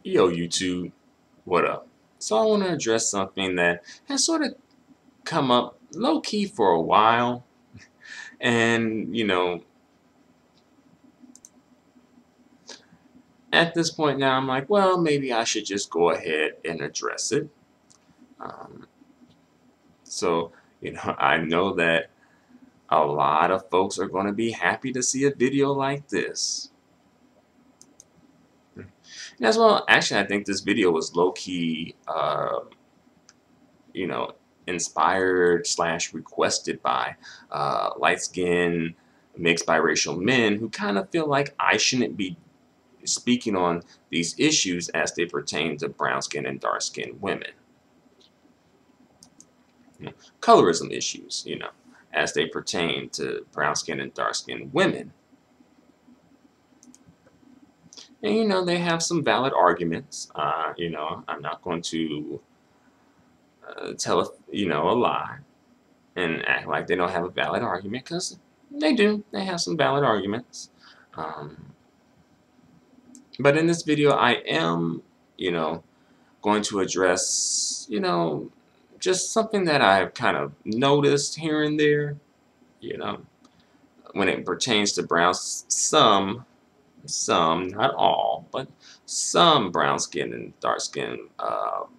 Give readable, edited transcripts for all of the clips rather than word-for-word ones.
Yo, YouTube, what up? So I want to address something that has sort of come up low key for a while, and at this point now, I'm like, well, maybe I should just go ahead and address it. Um, I know that a lot of folks are going to be happy to see a video like this. And as well, actually, I think this video was low key, you know, inspired slash requested by light skinned mixed biracial men who kind of feel like I shouldn't be speaking on these issues as they pertain to brown skinned and dark skinned women. Colorism issues, as they pertain to brown skinned and dark skinned women. And they have some valid arguments. I'm not going to tell a lie and act like they don't have a valid argument, because they do. They have some valid arguments. But in this video, I am, going to address, just something that I've kind of noticed here and there, you know, when it pertains to some, not all, but some brown skinned and dark skinned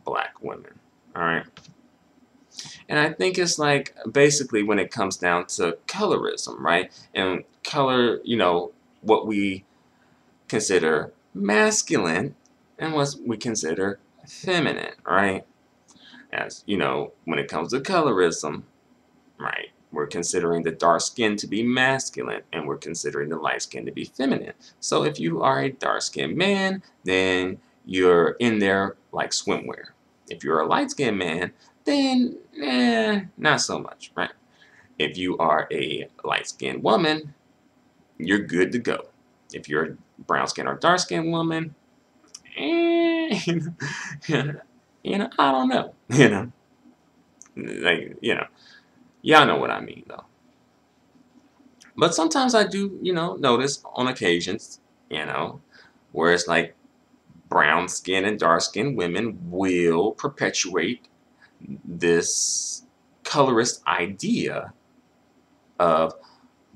black women. All right. And I think it's like basically when it comes down to colorism, right? And color, what we consider masculine and what we consider feminine, right? As when it comes to colorism, right? We're considering the dark skin to be masculine and we're considering the light skin to be feminine. So if you are a dark skinned man, then you're in there like swimwear. If you're a light skinned man, then not so much, right? If you are a light skinned woman, you're good to go. If you're a brown skinned or dark skinned woman, I don't know, like, y'all know what I mean, though. But sometimes I do, notice on occasions, where it's like brown skin and dark skin women will perpetuate this colorist idea of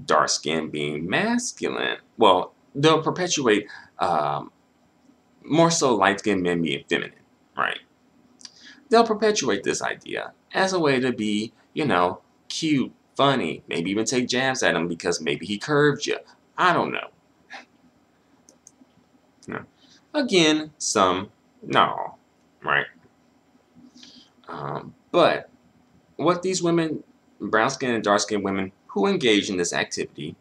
dark skin being masculine. Well, they'll perpetuate more so light skinned men being feminine, right? They'll perpetuate this idea as a way to be, cute, funny, maybe even take jabs at him because maybe he curved you. I don't know. Again, some, not all, right? But what these women, brown skin and dark skin women who engage in this activity,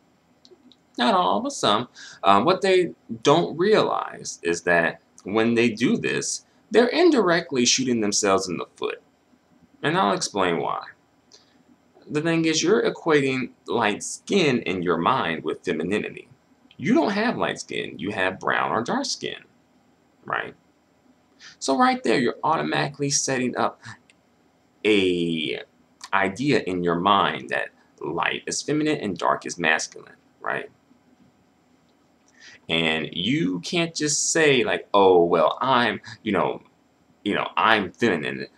not all, but some, what they don't realize is that when they do this, they're indirectly shooting themselves in the foot. And I'll explain why. The thing is, you're equating light skin in your mind with femininity. You don't have light skin, you have brown or dark skin, right? So right there, you're automatically setting up a idea in your mind that light is feminine and dark is masculine, right? And you can't just say like, oh, well, I'm, I'm feminine,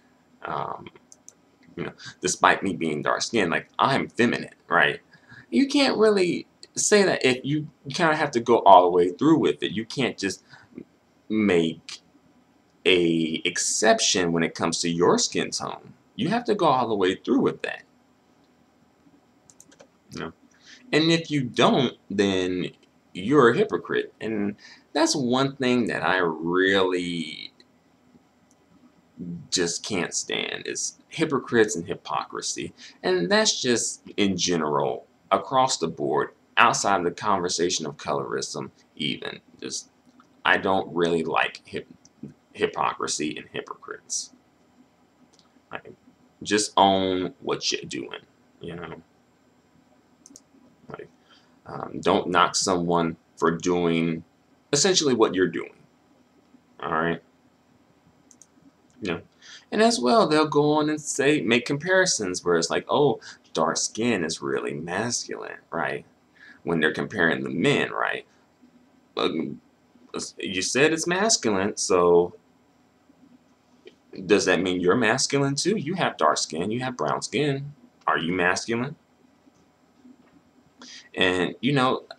um, despite me being dark skinned, like I'm feminine, right? You can't really say that. If you kind of have to go all the way through with it. You can't just make a exception when it comes to your skin tone. You have to go all the way through with that. And if you don't, then you're a hypocrite. And that's one thing that I really just can't stand, is hypocrites and hypocrisy. And that's just in general, across the board, outside of the conversation of colorism even. Just, I don't really like hypocrisy and hypocrites. Like, just own what you're doing, Like, don't knock someone for doing essentially what you're doing. All right. And as well, they'll go on and make comparisons where it's like, oh, dark skin is really masculine, right? When they're comparing the men, right? you said it's masculine, so does that mean you're masculine too? You have dark skin, you have brown skin. Are you masculine? And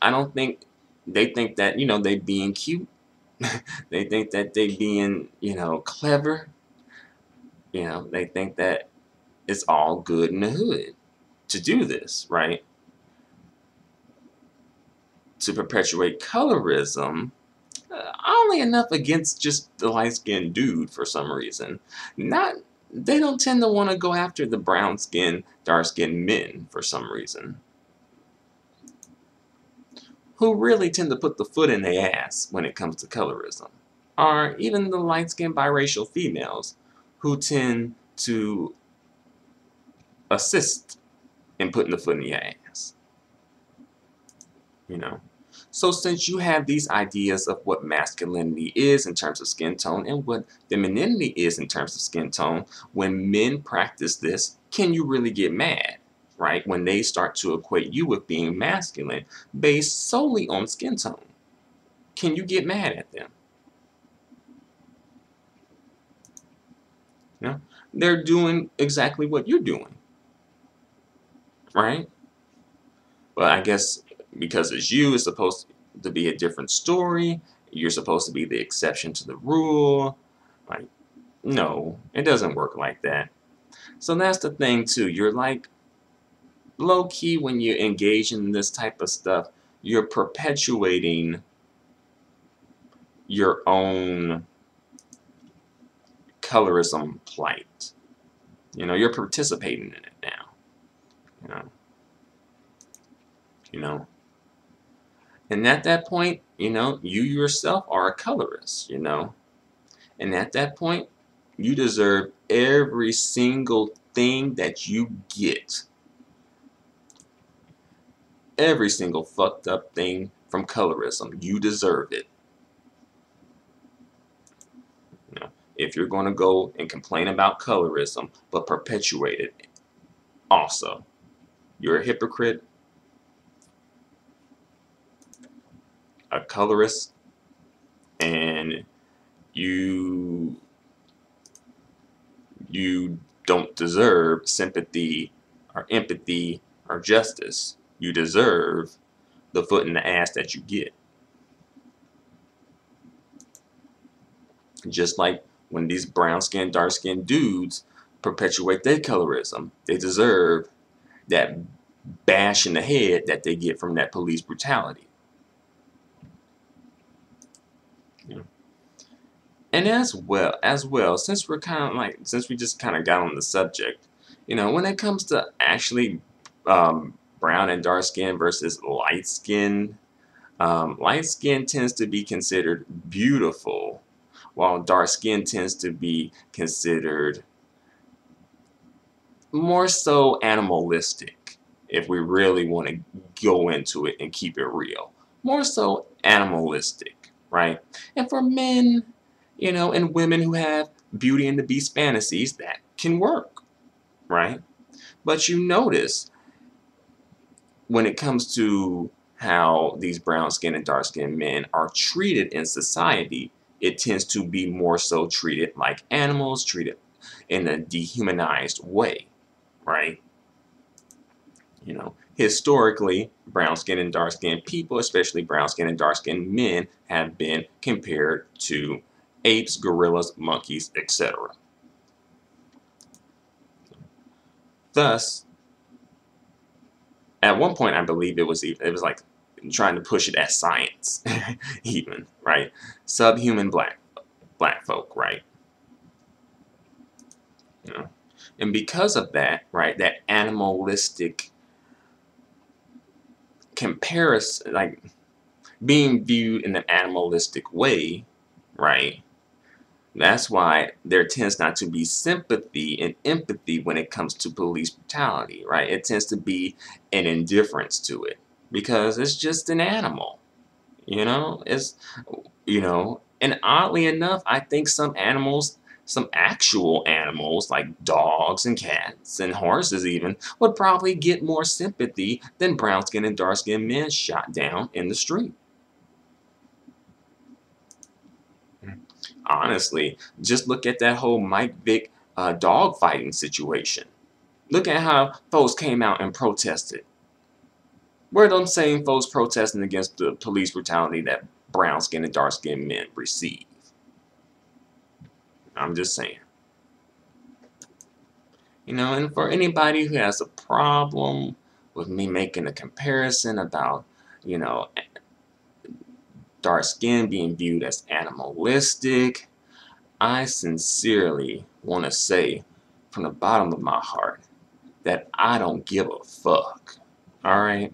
I don't think they think that they being cute. They think that they being clever. They think that it's all good in the hood to do this, right? To perpetuate colorism, only enough against just the light-skinned dude for some reason. Not, they don't tend to want to go after the brown-skinned, dark-skinned men for some reason, who really tend to put the foot in their ass when it comes to colorism, are even the light-skinned biracial females who tend to assist in putting the foot in your ass. So since you have these ideas of what masculinity is in terms of skin tone and what femininity is in terms of skin tone, when men practice this, can you really get mad, right? When they start to equate you with being masculine based solely on skin tone. Can you get mad at them? They're doing exactly what you're doing, right? But I guess because it's you, it's supposed to be a different story. You're supposed to be the exception to the rule. Like, no, it doesn't work like that. So that's the thing too. You're like, low-key, when you engage in this type of stuff, you're perpetuating your own colorism plight. You're participating in it now. And at that point, you yourself are a colorist, And at that point, you deserve every single thing that you get. Every single fucked up thing from colorism. You deserve it. If you're going to go and complain about colorism, but perpetuate it also, you're a hypocrite, a colorist, and you don't deserve sympathy or empathy or justice. You deserve the foot in the ass that you get. Just like when these brown-skinned, dark-skinned dudes perpetuate their colorism, they deserve that bash in the head that they get from that police brutality. And as well, since we just kind of got on the subject, when it comes to actually brown and dark skin versus light skin, light skin tends to be considered beautiful, while dark skin tends to be considered more so animalistic, if we really want to go into it and keep it real. More so animalistic, right? And for men, and women who have Beauty and the Beast fantasies, that can work, right? But you notice when it comes to how these brown-skinned and dark-skinned men are treated in society, it tends to be more so treated like animals, treated in a dehumanized way, right? Historically, brown-skinned and dark-skinned people, especially brown-skinned and dark-skinned men, have been compared to apes, gorillas, monkeys, etc. Thus, at one point, I believe it was like trying to push it as science, even, right? Subhuman black folk, right? And because of that, right, that animalistic comparison, like being viewed in an animalistic way, right? That's why there tends not to be sympathy and empathy when it comes to police brutality, right? It tends to be an indifference to it because it's just an animal, It's, and oddly enough, I think some actual animals like dogs and cats and horses even would probably get more sympathy than brown-skinned and dark-skinned men shot down in the street. Honestly, just look at that whole Mike Vick dog fighting situation. Look at how folks came out and protested. Where are those same folks protesting against the police brutality that brown-skinned and dark-skinned men receive? I'm just saying. You know, and for anybody who has a problem with me making a comparison about, you know, dark skin being viewed as animalistic, I sincerely want to say from the bottom of my heart that I don't give a fuck. Alright?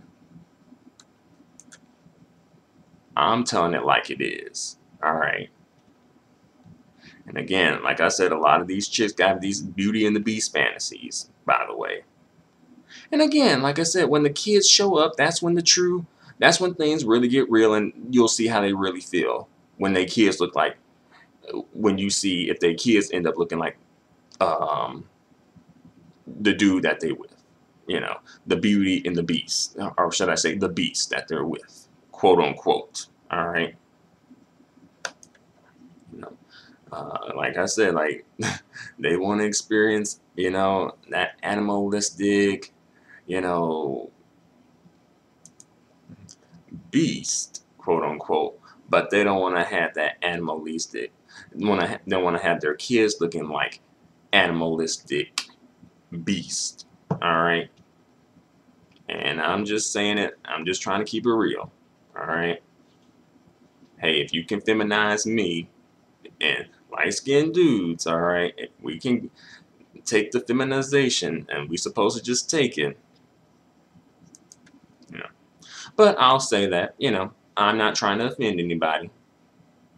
I'm telling it like it is. Alright? And again, like I said, a lot of these chicks got these Beauty and the Beast fantasies, by the way. And again, like I said, when the kids show up, that's when things really get real, and you'll see how they really feel when their kids look like, when you see if their kids end up looking like um, the dude that they with, you know, the Beauty and the Beast, or should I say the Beast that they're with, quote unquote. All right. You know, like I said, like they want to experience, you know, that animalistic, you know, beast, quote unquote, but they don't want to have that animalistic. They want to have their kids looking like animalistic beast. All right, and I'm just saying it. I'm just trying to keep it real. All right. Hey, if you can feminize me and light-skinned dudes, all right, we can take the feminization, and we supposed to just take it. You know. But I'll say that, you know, I'm not trying to offend anybody.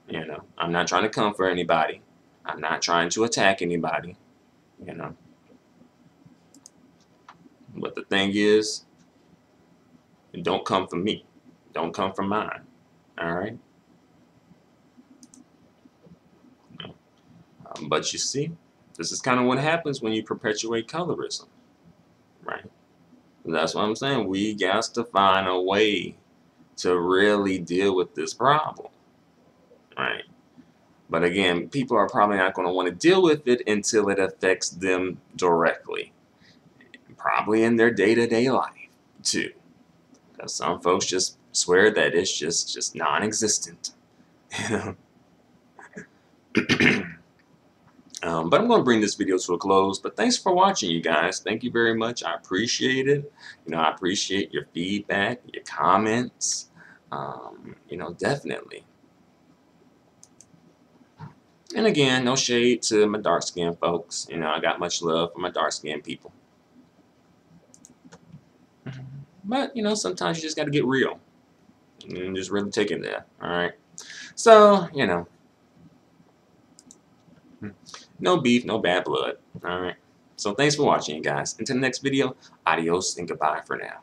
You know, I'm not trying to come for anybody. I'm not trying to attack anybody. You know. But the thing is, don't come for me. Don't come for mine. All right. But you see, this is kind of what happens when you perpetuate colorism, right? And that's what I'm saying. We got to find a way to really deal with this problem, right? But again, people are probably not going to want to deal with it until it affects them directly, probably in their day-to-day life too. Because some folks just swear that it's just non-existent, you know. But I'm going to bring this video to a close. But thanks for watching, you guys. Thank you very much. I appreciate it. You know, I appreciate your feedback, your comments. You know, definitely. And again, no shade to my dark-skinned folks. You know, I got much love for my dark-skinned people. But, you know, sometimes you just got to get real. And just really take it there. All right. So, you know. No beef, no bad blood. All right. So thanks for watching, guys. Until the next video, adios and goodbye for now.